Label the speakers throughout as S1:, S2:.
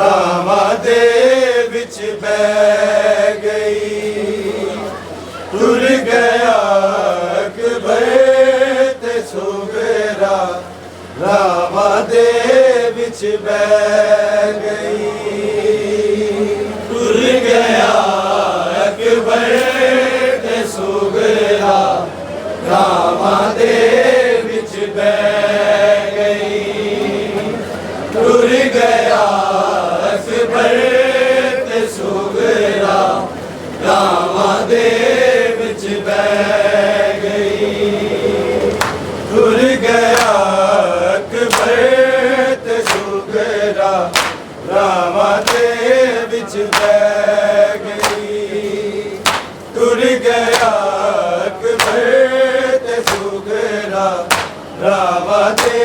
S1: रामा दे विच बह गई तुर गया अकबर ते सुबेरा रामा दे विच बह गई तुर गया अकबर ते सुबेरा रामा दे विच बह गई तुर गया अकबर ते सुबेरा रामा दे विच बह गई तुर गया अकबर ते सुबेरा रामा दे विच बह गई तुर गया अकबर ते सुबेरा रामा दे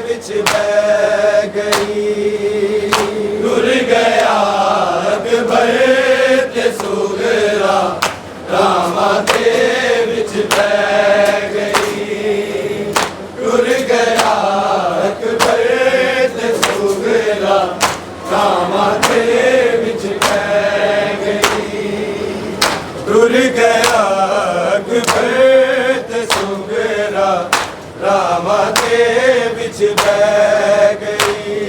S1: विच बह गई तुर गया अकबर ते सुबेरा रामा दे विच बह गई तुर गया अकबर ते सुबेरा रामा दे विच बह गई तुर गया अकबर ते सुबेरा रामा दे विच बह गई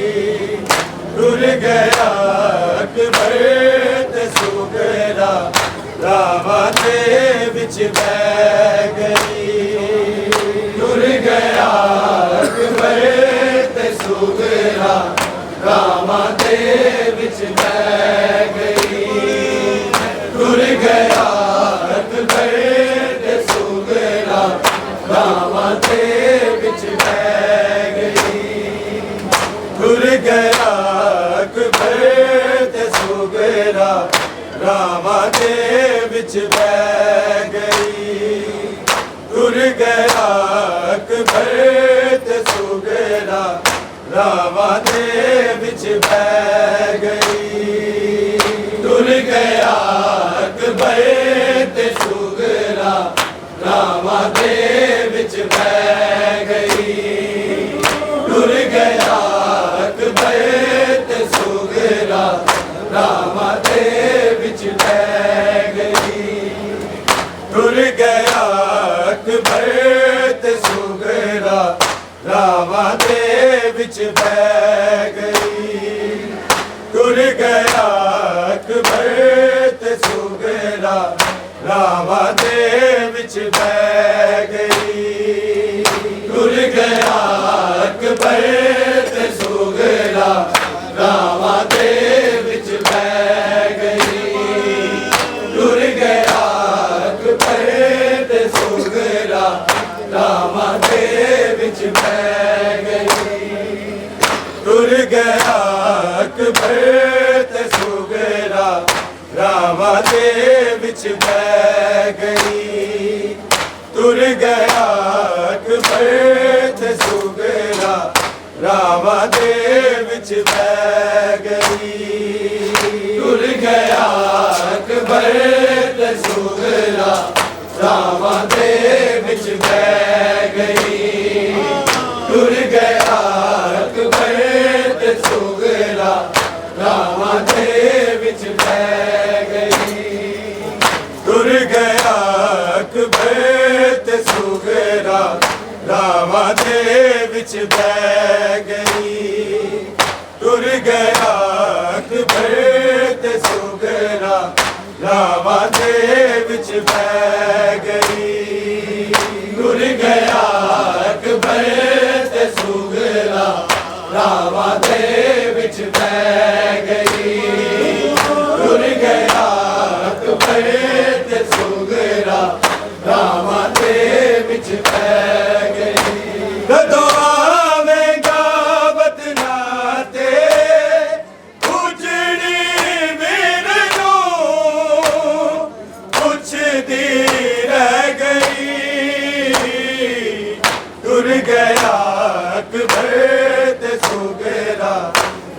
S1: तुर गया अकबर ते सुबेरा रामा दे विच बह गई तुर गया अकबर ते सुबेरा रामा दे विच बह गई तुर गया अकबर ते सुबेरा रामा दे विच बह गई तुर गया अकबर ते सुबेरा रामा दे विच बह गई तुर गया अकबर ते सुबेरा रामा दे विच बह गई तुर गया अकबर ते सुबेरा रामा दे विच बह गई तुर गया अकबर ते सुबेरा रामा दे विच बह गई तुर गया अकबर ते सुबेरा रामा दे विच बह गई तुर गया अकबर ते सुबेरा रामा दे विच बह गई तुर गया ਅਕਬਰ ਤੇ ਸੁਗਰਾ ਰਾਵਾਂ ਦੇ ਵਿੱਚ ਬਹਿ ਗਈ ਟੁਰ ਗਿਆ ਅਕਬਰ ਤੇ ਸੁਗਰਾ ਰਾਵਾਂ ਦੇ ਵਿੱਚ ਬਹਿ ਗਈ ਟੁਰ ਗਿਆ ਅਕਬਰ ਤੇ ਸੁਗਰਾ ਰਾਵਾਂ ਦੇ ਵਿੱਚ ਬਹਿ ਗਈ ਟੁਰ ਗਿਆ ਅਕਬਰ ਤੇ ਸੁਗਰਾ ਰਾਵਾਂ ਦੇ ਵਿੱਚ ਬਹਿ ਗਈ ਟੁਰ ਗਿਆ ਅਕਬਰ ਤੇ ਸੁਗਰਾ ਰਾਵਾਂ ਦੇ ਵਿੱਚ ਬਹਿ ਗਈ ਟੁਰ ਗਿਆ ਅਕਬਰ ਤੇ ਸੁਗਰਾ ਰਾਵਾਂ ਦੇ ਵਿੱਚ ਬਹਿ ਗਈ ਟੁਰ ਗਿਆ ਅਕਬਰ ਤੇ ਸੁਗਰਾ ਰਾਵਾਂ ਦੇ ਵਿੱਚ ਬਹਿ ਗਈ ਟੁਰ ਗਿਆ ਅਕਬਰ ਤੇ ਸੁਗਰਾ ਰਾਵਾਂ ਦੇ ਵਿੱਚ ਬਹਿ ਗਈ ਟੁਰ ਗਿਆ ਅਕਬਰ ਤੇ ਸੁਗਰਾ ਰਾਵਾਂ ਦੇ ਵਿੱਚ ਬਹਿ ਗਈ ਟੁਰ ਗਿਆ ਅਕਬਰ ਤੇ ਸੁਗਰਾ ਰਾਵਾਂ ਦੇ ਵਿੱਚ ਬਹਿ ਗਈ ਕਦੋਂ ਆਵੇਂਗਾ ਵਤਨਾਂ ਤੇ ਉਜੜੀ ਵੀਰ ਨੂੰ ਪੁੱਛਦੀ ਰਹਿ ਗਈ ਟੁਰ ਗਿਆ ਅਕਬਰ ਤੇ ਸੁਗਰਾ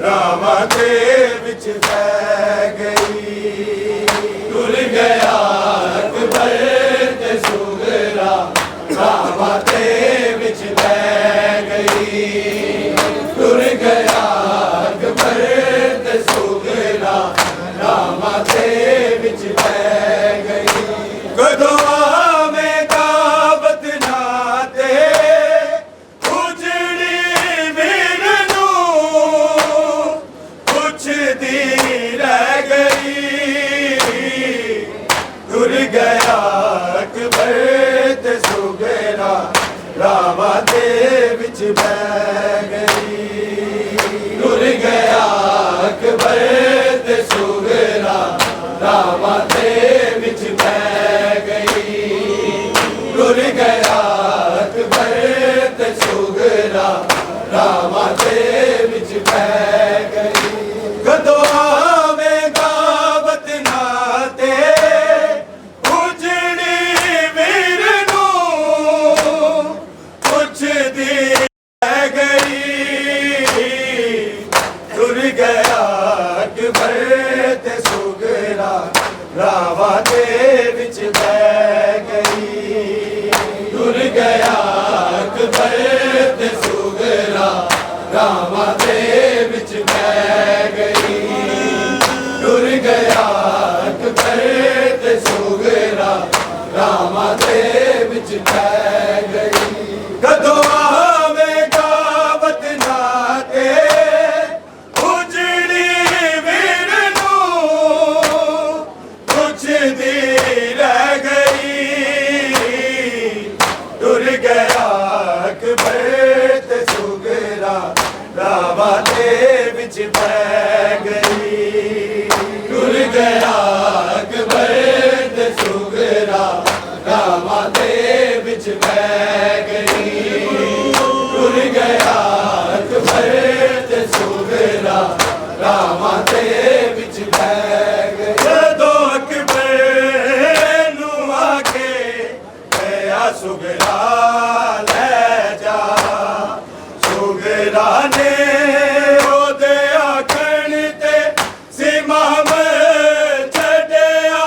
S1: ਰਾਵਾਂ ਦੇ ਵਿੱਚ ਬਹਿ ਗਈ ਟੁਰ ਗਿਆ ਅਕਬਰ ਤੇ ਸੁਗਰਾ ਰਾਵਾਂ ਦੇ ਵਿੱਚ ਬਹਿ ਗਈ ਟੁਰ ਗਿਆ ਅਕਬਰ ਤੇ ਸੁਗਰਾ ਰਾਵਾਂ ਦੇ ਵਿੱਚ ਬਹਿ ਗਈ ਕਦੋਂ ਆਵੇਂਗਾ ਵਤਨਾਂ ਤੇ ਉਜੜੀ ਵੀਰ ਨੂੰ ਪੁੱਛਦੀ ਰਹਿ ਗਈ ਟੁਰ ਗਿਆ ਅਕਬਰ ਤੇ ਸੁਗਰਾ ਰਾਵਾਂ ਦੇ ਵਿੱਚ ਬਹਿ ਗਈ ਟੁਰ ਗਿਆ ਅਕਬਰ ਤੇ ਸੁਗਰਾ ਰਾਵਾਂ ਦੇ ਵਿੱਚ ਬਹਿ ਗਈ ਟੁਰ ਗਿਆ ਅਕਬਰ ਤੇ ਸੁਗਰਾ ਰਾਵਾਂ ਦੇ ਵਿੱਚ ਬਹਿ ਗਈ ਕਦੋਂ ਆਵੇਂਗਾ ਵਤਨਾਂ ਤੇ ਉਜੜੀ ਵੀਰ ਨੂੰ ਪੁੱਛਦੀ ਰਹਿ ਗਈ ਟੁਰ ਗਿਆ ਅਕਬਰ ਤੇ ਸੁਗਰਾ ਰਾਵਾਂ ਦੇ ਵਿੱਚ ਬਹਿ ਗਈ ਟੁਰ ਗਿਆ ਅਕਬਰ ਤੇ ਸੁਗਰਾ ਰਾਵਾਂ ਦੇ ਵਿੱਚ ਬਹਿ ਗਈ ਟੁਰ ਗਿਆ ਅਕਬਰ ਤੇ ਸੁਗਰਾ ਰਾਵਾਂ ਦੇ ਵਿੱਚ ਬਹਿ ਗਈ ਕਦੋਂ ਆਵੇਂਗਾ ਵਤਨਾਂ ਤੇ ਉਜੜੀ ਵੀਰ ਨੂੰ ਪੁੱਛਦੀ ਰਹਿ ਗਈ ਟੁਰ ਗਿਆ ਅਕਬਰ ਤੇ ਸੁਗਰਾ ਰਾਵਾਂ ਦੇ ਵਿੱਚ ਬਹਿ ਗਈ ਟੁਰ ਗਿਆ ਅਕਬਰ ਤੇ ਸੁਗਰਾ ਰਾਵਾਂ ਦੇ ਵਿੱਚ ਬਹਿ ਗਈ ਟੁਰ ਗਿਆ ਅਕਬਰ ਤੇ ਸੁਗਰਾ ਰਾਵਾਂ ਦੇ ਵਿੱਚ ਬਹਿ ਗਈ ਜਦੋਂ ਅਕਬਰ ਨੂੰ ਆਖੇ ਗਿਆ ਸੁਗਰਾ ਲੈ ਜਾ ਸੁਗਰਾ ਨੇ ਉਹਦੇ ਆਖਣ ਤੇ ਸਿਮਾਮ ਛੱਡਿਆ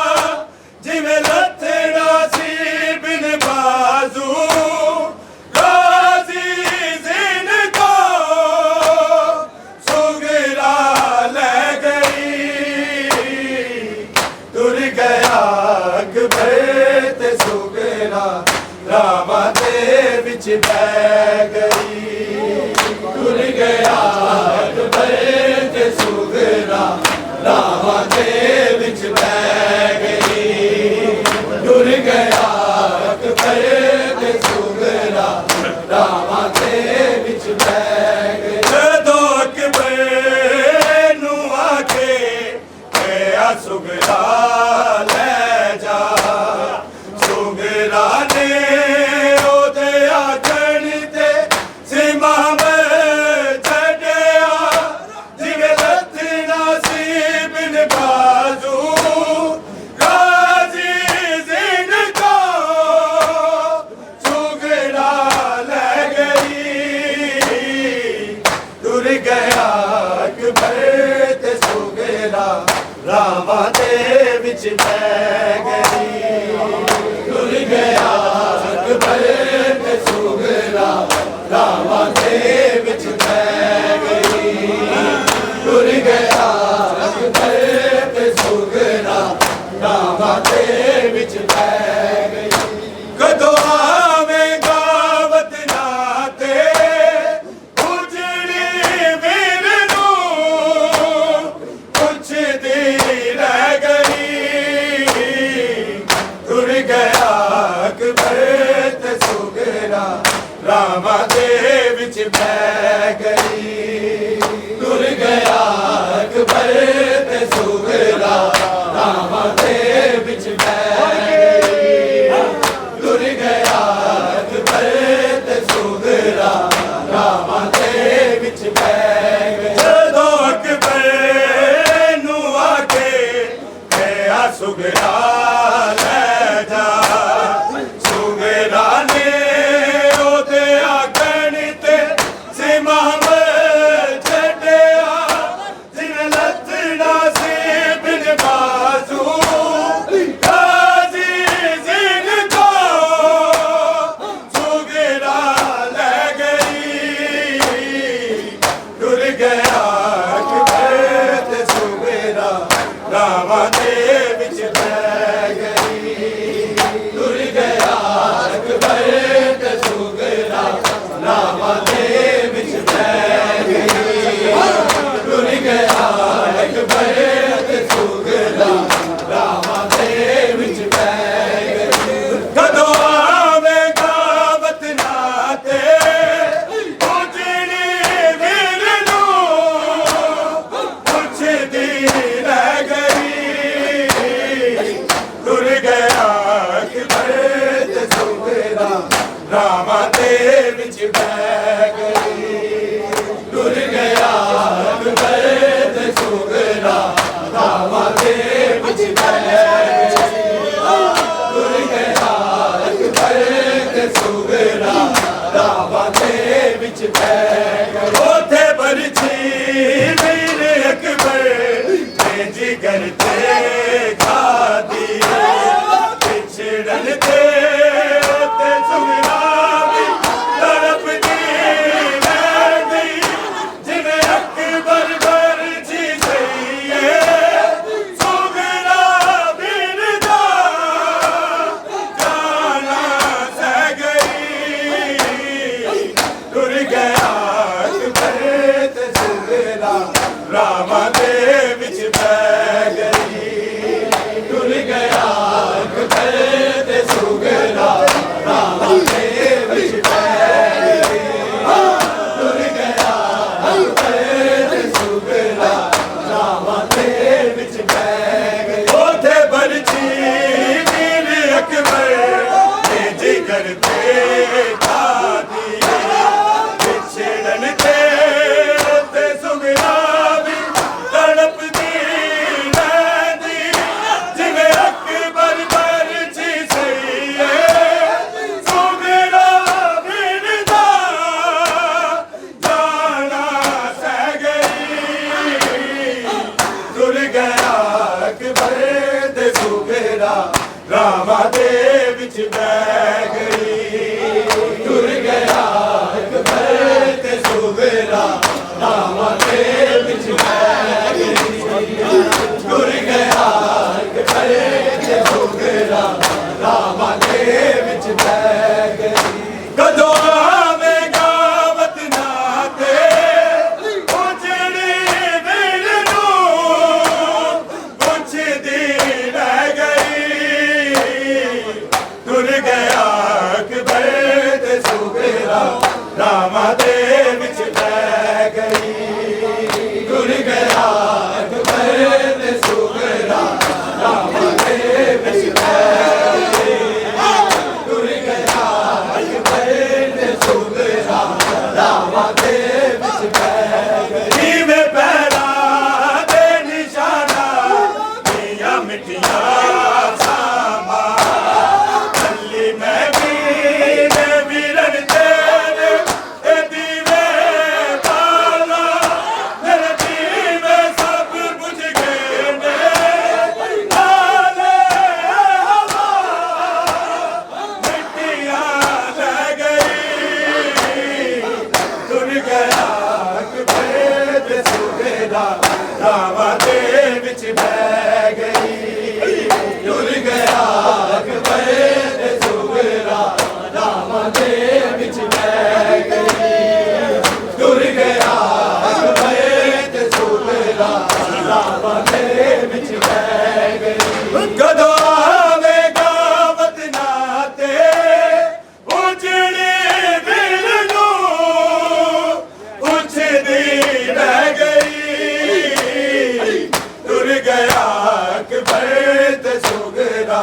S1: ਜਿਵੇਂ ਲੱਥੜਾ ਸੀ ਬਿਨ ਬਾਜ਼ੂ ਰਾਜ਼ੀ ਜ਼ਿੰਨ ਕੋ ਸੁਗਰਾ ਲੈ ਗਈ ਟੁਰ ਗਿਆ ਅਕਬਰ ਤੇ ਸੁਗਰਾ ਰਾਵਾਂ ਦੇ ਵਿੱਚ ਬਹਿ ਗਈ ਟੁਰ ਗਿਆ ਅਕਬਰ ਤੇ ਸੁਗਰਾ ਰਾਵਾਂ ਦੇ ਵਿੱਚ ਬਹਿ ਗਈ ਟੁਰ ਗਿਆ ਅਕਬਰ ਤੇ ਸੁਗਰਾ ਰਾਵਾਂ ਦੇ ਵਿੱਚ ਬਹਿ विच बह गई टुर गया अकबर ते सुगरा रावां दे विच बह गई टुर गया अकबर ते सुगरा रावां दे विच बह गई कदों आवेगा वतना ते उजड़ी वीर नूं पुछदी रह गई टुर गया अकबर ते सुगरा रावां दे विच बह गई टुर गया अकबर ते सुगरा रावां दे विच बह गई टुर गया अकबर ते सुगरा रावां दे विच बह गई जदों अकबर नूं आके गया सुगरा लै जा सुगरा ने ओदे आखण ते सिमाम छड्डिया जिन लथड़ा सी बिन बाजू गाजी जिन को सुगरा लै गई टुर गया अकबर ते सुगरा रावां दे विच बह गई टुर गया अकबर ते सुगरा रावां दे विच बह गई टुर गया अकबर ते सुगरा रावां दे विच बह गई कदों आवेगा वतना ते उजड़ी वीर नूं पुछदी रह गई टुर गया अकबर ते सुगरा रावां दे विच बह गई टुर गया अकबर ते सुगरा रावां दे विच बह गई टुर गया अकबर ते सुगरा रावां दे विच बह गई ओथे बरछी वीर अकबर ते जिगर ते खादी पिछड़न ते सुगरा भी तड़पदी रह गई जिवें अकबर बरछी सही सुगरा वीर दा जाना सह गई टुर गया अकबर ते सुगरा रावां दे विच बह गई टुर गया अकबर ते सुगरा रावां दे विच बह गई टुर गया अकबर ते सुगरा रावां दे विच बह गई ओथे बरछी वीर अकबर ते जिगर ते खादी पिछड़न ते सुगरा भी तड़पदी रहंदी जिवें अकबर बरछी सही सुगरा वीर दा जाना सह गई टुर गया अकबर ते सुगरा रावां दे विच बह गई टुर गया अकबर ते सुगरा रावां दे विच बह गई टुर गया अकबर ते सुगरा रावां दे विच बह गई कदों आवेगा वतना ते उजड़ी वीर नूं पुछदी रह गई टुर गया अकबर ते सुगरा रावां दे विच बह गई टुर गया अकबर ते सुगरा रावां दे विच बह गई टुर गया अकबर ते सुगरा रावां दे विच बह गई जिवें पैरां दे निशाना दियां मिट्टियां सामा अल्ली मैं वीर वीरन तेरे दीवे पाला मेरे दीवे सब बुझ गए ने ਰਾਵਾਂ ਦੇ ਵਿੱਚ ਬਹਿ ਗਈ ਟੁਰ ਗਿਆ ਅਕਬਰ ਤੇ ਸੁਗਰਾ ਰਾਵਾਂ ਦੇ ਵਿੱਚ ਬਹਿ ਗਈ ਟੁਰ ਗਿਆ ਅਕਬਰ ਤੇ ਸੁਗਰਾ ਰਾਵਾਂ ਦੇ ਵਿੱਚ ਬਹਿ ਗਈ ਕਦੋਂ ਆਵੇਗਾ ਵਤਨਾ ਤੇ ਉਜੜੇ ਦਿਲ ਨੂੰ ਪੁੱਛਦੀ ਰਹਿ ਗਈ ਟੁਰ ਗਿਆ ਅਕਬਰ ਤੇ ਸੁਗਰਾ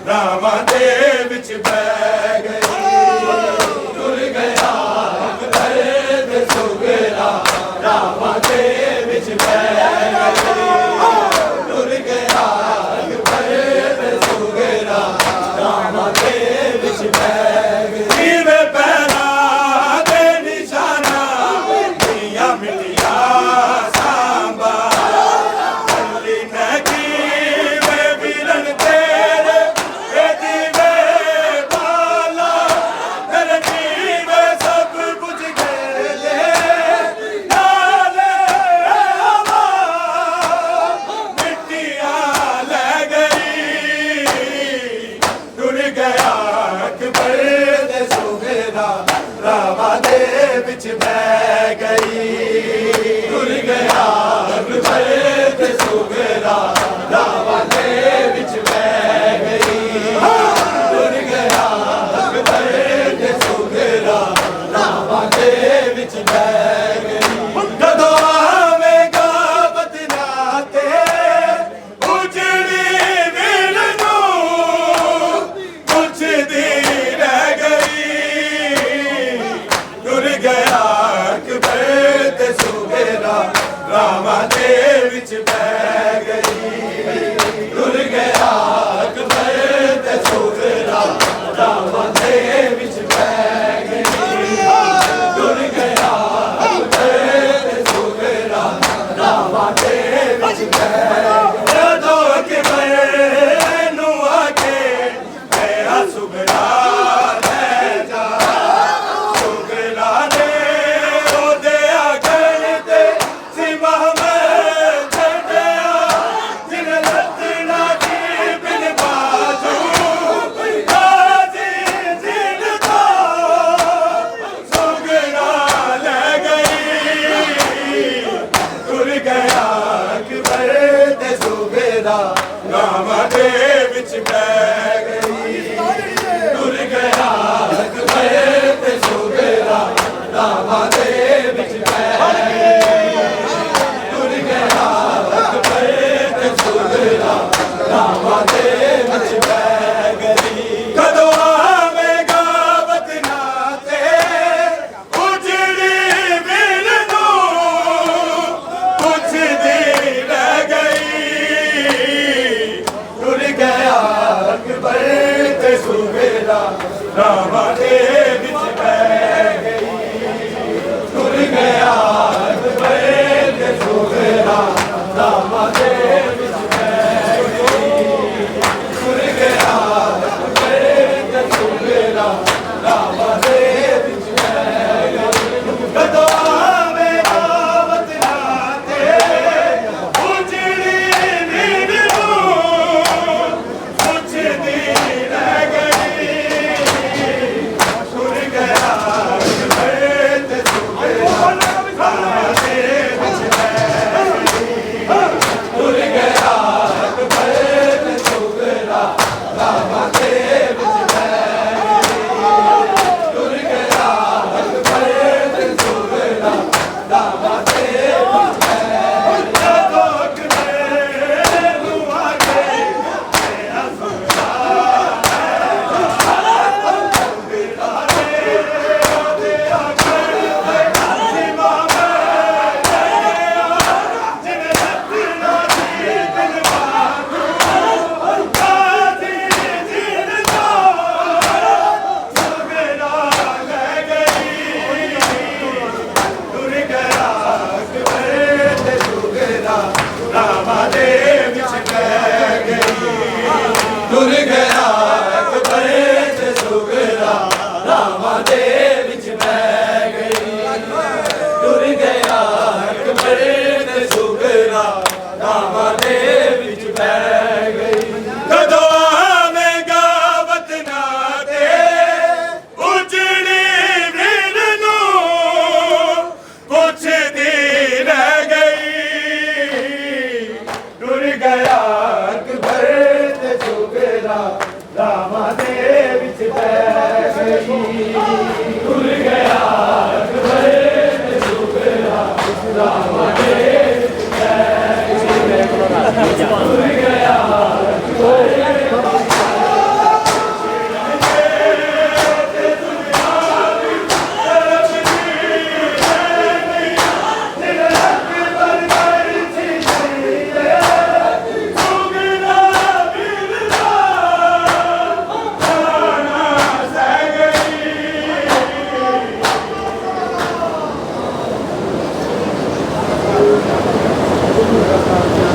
S1: ਰਾਵਾਂ ਦੇ ਵਿੱਚ ਬਹਿ ਗਈ ਟੁਰ ਗਿਆ ਅਕਬਰ ਤੇ ਸੁਗਰਾ ਰਾਵਾਂ ਦੇ ਵਿੱਚ ਬਹਿ ਗਈ ਟੁਰ ਗਿਆ ਅਕਬਰ ਤੇ ਸੁਗਰਾ ਰਾਵਾਂ ਦੇ ਵਿੱਚ ਬਹਿ ਗਈ ਜਿਵੇਂ ਪਹਿਲਾਂ ਦੇ ਨਿਸ਼ਾਨਾ ਦੀਆਂ ਮਿੱਟੀਆਂ ਸਾਂਭਾ ਚੱਲੀ ਮੈਂ ਕਿਵੇਂ ਵੀਰਨ ਤੇਰੇ ਇਹ ਦੀਵੇ ਬਾਲਾ ਤੇਰੇ ਜੀਵੇ ਸਭ ਕੁਝ ਗਏ ਨਾਲੇ ਹਵਾ ਮਿੱਟੀਆਂ ਲੈ ਗਈ ਟੁਰ ਗਿਆ ਅਕਬਰ ਦੇ ਸੁਗਰਾ ਰਾਵਾਂ ਦੇ ਵਿੱਚ ਬਹਿ ਗਈ ਟੁਰ ਗਿਆ ਅਕਬਰ ਤੇ ਸੁਗਰਾ ਰਾਵਾਂ ਦੇ ਵਿੱਚ ਬਹਿ ਗਈ ਟੁਰ ਗਿਆ ਅਕਬਰ ਤੇ ਸੁਗਰਾ ਰਾਵਾਂ ਦੇ ਵਿੱਚ ਬਹਿ ਗਈ ਕਦੋਂ ਆਵੇਗਾ ਵਤਨਾ ਤੇ ਉਜੜੀ ਦਿਲ ਨੂੰ ਪੁੱਛਦੀ ਰਹਿ ਗਈ ਟੁਰ ਗਿਆ ਅਕਬਰ ਤੇ ਸੁਗਰਾ ਰਾਵਾਂ ਦੇ ਵਿੱਚ ਬਹਿ ਗਈ ਟੁਰ ਗਿਆ ਅਕਬਰ ਤੇ ਸੁਗਰਾ ਰਾਵਾਂ ਦੇ ਵਿੱਚ ਬਹਿ ਗਈ ਟੁਰ ਗਿਆ ਅਕਬਰ ਤੇ ਸੁਗਰਾ ਰਾਵਾਂ ਦੇ ਵਿੱਚ ਬਹਿ ਗਈ ਜਦੋਂ ਅਕਬਰ ਨੂੰ ਆ ਕੇ ਮੇਰਾ ਸੁਗਰਾ ਲੈ ਜਾ ਸੁਗਰਾ ਨੇ ਉਹਦੇ ਆਗਣ ਤੇ ਸਿਵਾ ਮੈਂ ਛੱਡਿਆ ਜਿਨ ਲੱਤਣਾ ਦੀ ਬਿਨ ਬਾਜੂ ਕਾਜੀ ਜਿਨ ਦਾ ਸੁਗਰਾ ਲੈ ਗਈ ਟੁਰ ਗਿਆ ਅਕਬਰ ਤੇ ਸੁਗਰਾ ਰਾਵਾਂ ਦੇ ਵਿੱਚ ਬਹਿ ਗਈ ਟੁਰ ਗਿਆ ਅਕਬਰ ਤੇ ਸੁਗਰਾ ਰਾਵਾਂ ਦੇ ਵਿੱਚ ਬਹਿ ਗਈ ਟੁਰ ਗਿਆ ਅਕਬਰ ਤੇ ਸੁਗਰਾ ਰਾਵਾਂ ਦੇ ਵਿੱਚ ਬਹਿ ਗਈ ਕਦੋਂ ਆਵੇਗਾ ਵਤਨਾ ਤੇ ਉਜੜੀ ਦਿਲ ਨੂੰ ਪੁੱਛਦੀ ਰਹਿ ਗਈ ਟੁਰ ਗਿਆ ਅਕਬਰ ਤੇ ਸੁਗਰਾ ਰਾਵਾਂ ਦੇ ਵਿੱਚ ਬਹਿ ਗਈ ਟੁਰ ਗਿਆ ਅਕਬਰ ਤੇ ਸੁਗਰਾ ਰਾਵਾਂ ਦੇ ਵਿੱਚ ਬਹਿ ਗਈ ਟੁਰ ਗਿਆ ਅਕਬਰ ਤੇ ਸੁਗਰਾ ਰਾਵਾਂ ਦੇ ਵਿੱਚ ਬਹਿ ਗਈ ਕਦੋਂ ਆਵੇਗਾ ਵਤਨਾ ਤੇ ਉਜੜੀ ਨੀਂਦ ਨੂੰ ਪੁੱਛਦੀ ਰਹਿ ਗਈ गई